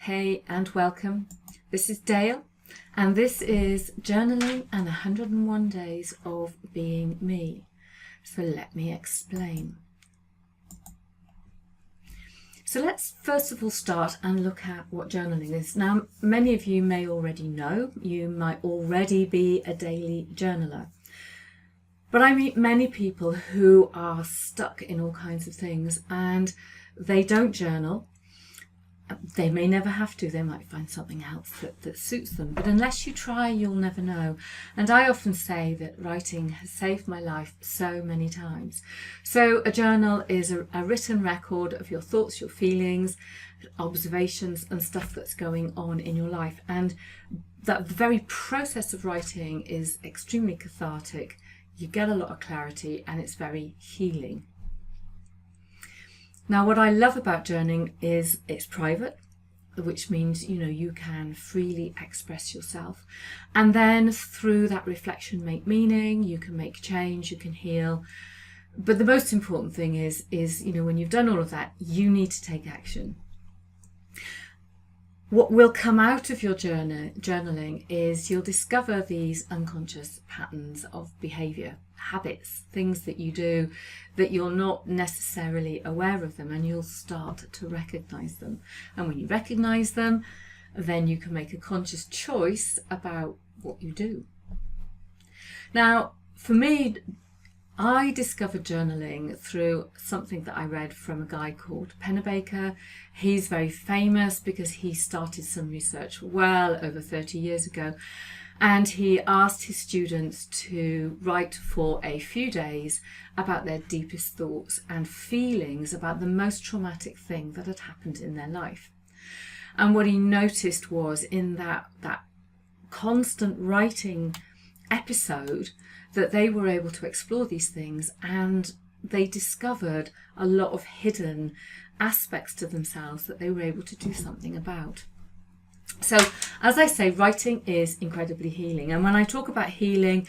Hey and welcome. This is Dale and this is Journaling and 101 Days of Being Me. So let me explain. So let's first of all start and look at what journaling is. Now, many of you may already know, you might already be a daily journaler. But I meet many people who are stuck in all kinds of things and they don't journal. They may never have to, they might find something else that suits them. But unless you try, you'll never know. And I often say that writing has saved my life so many times. So a journal is a written record of your thoughts, your feelings, observations and stuff that's going on in your life. And that the very process of writing is extremely cathartic. You get a lot of clarity and it's very healing. Now, what I love about journaling is it's private, which means, you can freely express yourself. And then through that reflection, make meaning, you can make change, you can heal. But the most important thing is when you've done all of that, you need to take action. What will come out of your journaling is you'll discover these unconscious patterns of behaviour, habits, things that you do that you're not necessarily aware of them, and you'll start to recognise them. And when you recognise them, then you can make a conscious choice about what you do. Now, for me, I discovered journaling through something that I read from a guy called Pennebaker. He's very famous because he started some research well over 30 years ago. And he asked his students to write for a few days about their deepest thoughts and feelings about the most traumatic thing that had happened in their life. And what he noticed was in that constant writing episode that they were able to explore these things, and they discovered a lot of hidden aspects to themselves that they were able to do something about. So, as I say, writing is incredibly healing. And when I talk about healing,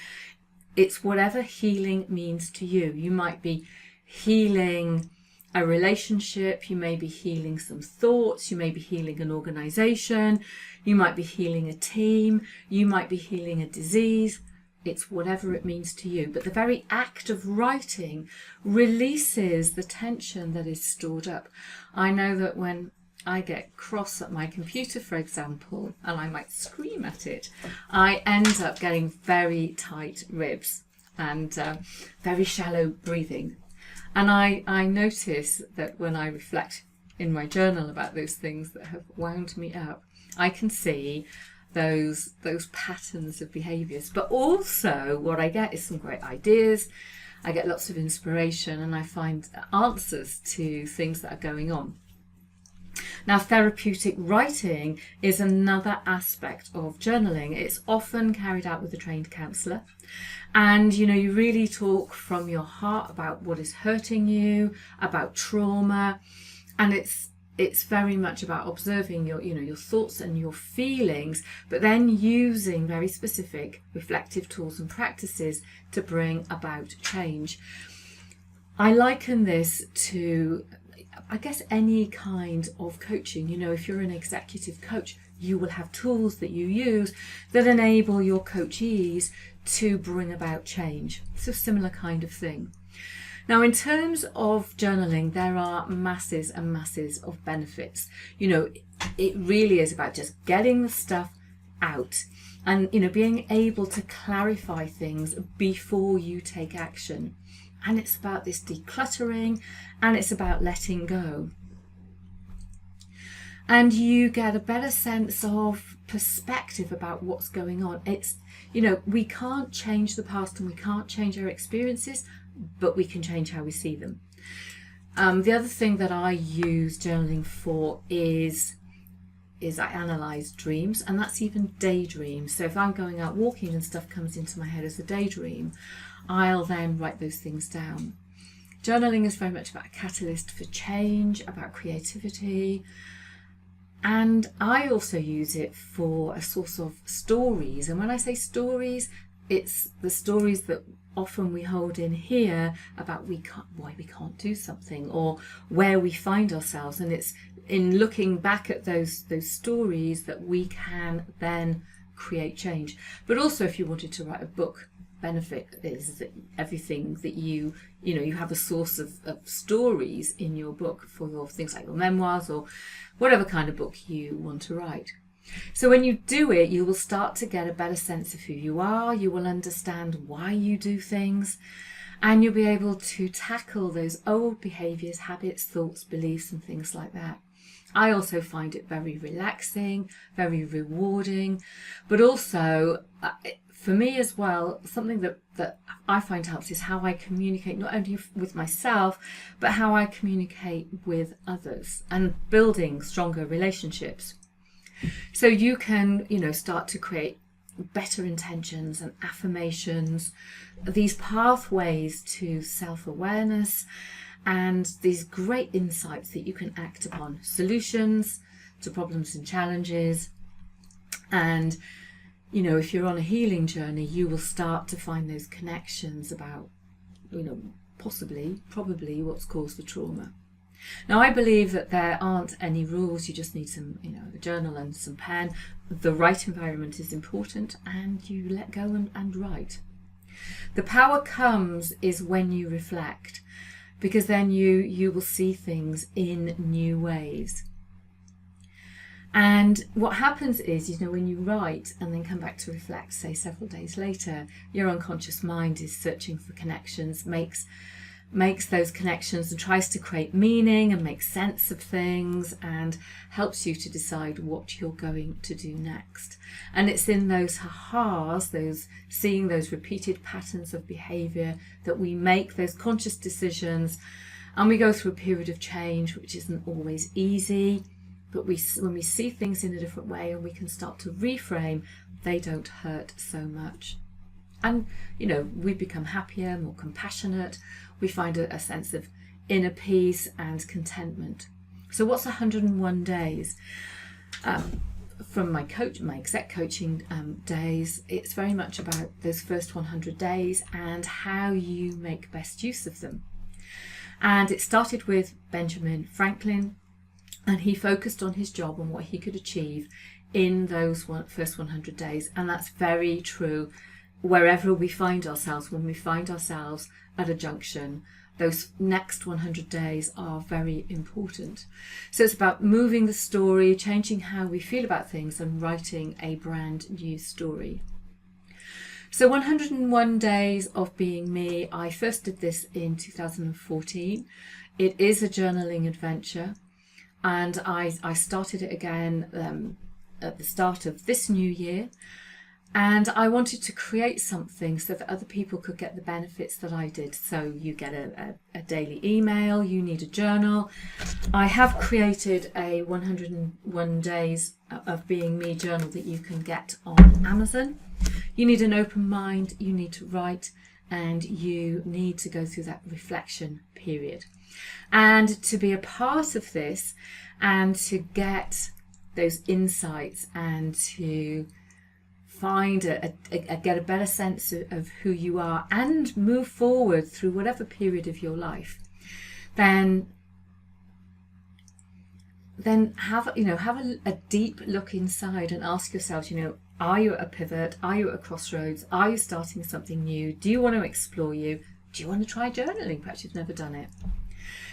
it's whatever healing means to you. You might be healing a relationship, you may be healing some thoughts, you may be healing an organization, you might be healing a team, you might be healing a disease. It's whatever it means to you. But the very act of writing releases the tension that is stored up. I know that when I get cross at my computer, for example, and I might scream at it, I end up getting very tight ribs and very shallow breathing. And I notice that when I reflect in my journal about those things that have wound me up, I can see those patterns of behaviours. But also what I get is some great ideas. I get lots of inspiration and I find answers to things that are going on. Now, therapeutic writing is another aspect of journaling. It's often carried out with a trained counsellor. And, you really talk from your heart about what is hurting you, about trauma. And it's very much about observing your thoughts and your feelings, but then using very specific reflective tools and practices to bring about change. I liken this to, I guess, any kind of coaching. If you're an executive coach, you will have tools that you use that enable your coachees to bring about change. It's a similar kind of thing. Now, in terms of journaling, there are masses and masses of benefits. It really is about just getting the stuff out and, being able to clarify things before you take action. And it's about this decluttering and it's about letting go. And you get a better sense of perspective about what's going on. It's, we can't change the past and we can't change our experiences, but we can change how we see them. The other thing that I use journaling for is I analyse dreams, and that's even daydreams. So if I'm going out walking and stuff comes into my head as a daydream, I'll then write those things down. Journaling is very much about a catalyst for change, about creativity. And I also use it for a source of stories. And when I say stories, it's the stories that often we hold in here about why we can't do something, or where we find ourselves, and it's in looking back at those stories that we can then create change. But also, if you wanted to write a book, benefit is that everything that you have a source of stories in your book for your things like your memoirs or whatever kind of book you want to write. So when you do it, you will start to get a better sense of who you are. You will understand why you do things, and you'll be able to tackle those old behaviours, habits, thoughts, beliefs and things like that. I also find it very relaxing, very rewarding, but also for me as well, something that I find helps is how I communicate, not only with myself, but how I communicate with others and building stronger relationships. So you can, start to create better intentions and affirmations, these pathways to self-awareness, and these great insights that you can act upon, solutions to problems and challenges. And, if you're on a healing journey, you will start to find those connections about, probably what's caused the trauma. Now, I believe that there aren't any rules. You just need some, a journal and some pen. The right environment is important, and you let go and write. The power comes is when you reflect, because then you will see things in new ways. And what happens is, when you write and then come back to reflect, say several days later, your unconscious mind is searching for connections, makes those connections and tries to create meaning and make sense of things, and helps you to decide what you're going to do next. And it's in those ha-has, seeing those repeated patterns of behavior, that we make those conscious decisions, and we go through a period of change, which isn't always easy. But when we see things in a different way and we can start to reframe, they don't hurt so much. And, we become happier, more compassionate. We find a sense of inner peace and contentment. So what's 101 days? From my exec coaching days, it's very much about those first 100 days and how you make best use of them. And it started with Benjamin Franklin, and he focused on his job and what he could achieve in those first 100 days. And that's very true wherever we find ourselves. When we find ourselves at a junction, those next 100 days are very important. So it's about moving the story, changing how we feel about things, and writing a brand new story. So 101 days of being me. I first did this in 2014. It is a journaling adventure. And I started it again at the start of this new year. And I wanted to create something so that other people could get the benefits that I did. So you get a daily email, you need a journal. I have created a 101 days of being me journal that you can get on Amazon. You need an open mind, you need to write, and you need to go through that reflection period. And to be a part of this and to get those insights and to find get a better sense of who you are and move forward through whatever period of your life, then have a deep look inside and ask yourself, are you at a pivot? Are you at a crossroads? Are you starting something new? Do you want to explore Do you want to try journaling? Perhaps you've never done it.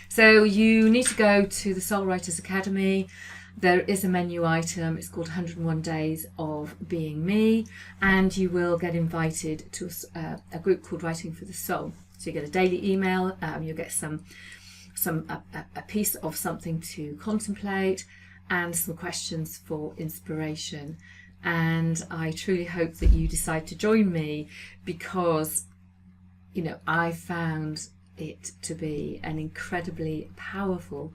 So you need to go to the Soul Writers Academy. There is a menu item. It's called 101 Days of Being Me, and you will get invited to a group called Writing for the Soul. So you get a daily email. You'll get a piece of something to contemplate and some questions for inspiration. And I truly hope that you decide to join me, because I found it to be an incredibly powerful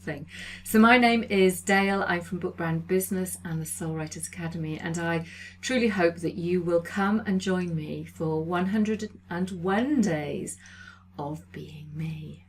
thing. So my name is Dale. I'm from Book Brand Business and the Soul Writers Academy, and I truly hope that you will come and join me for 101 days of being me.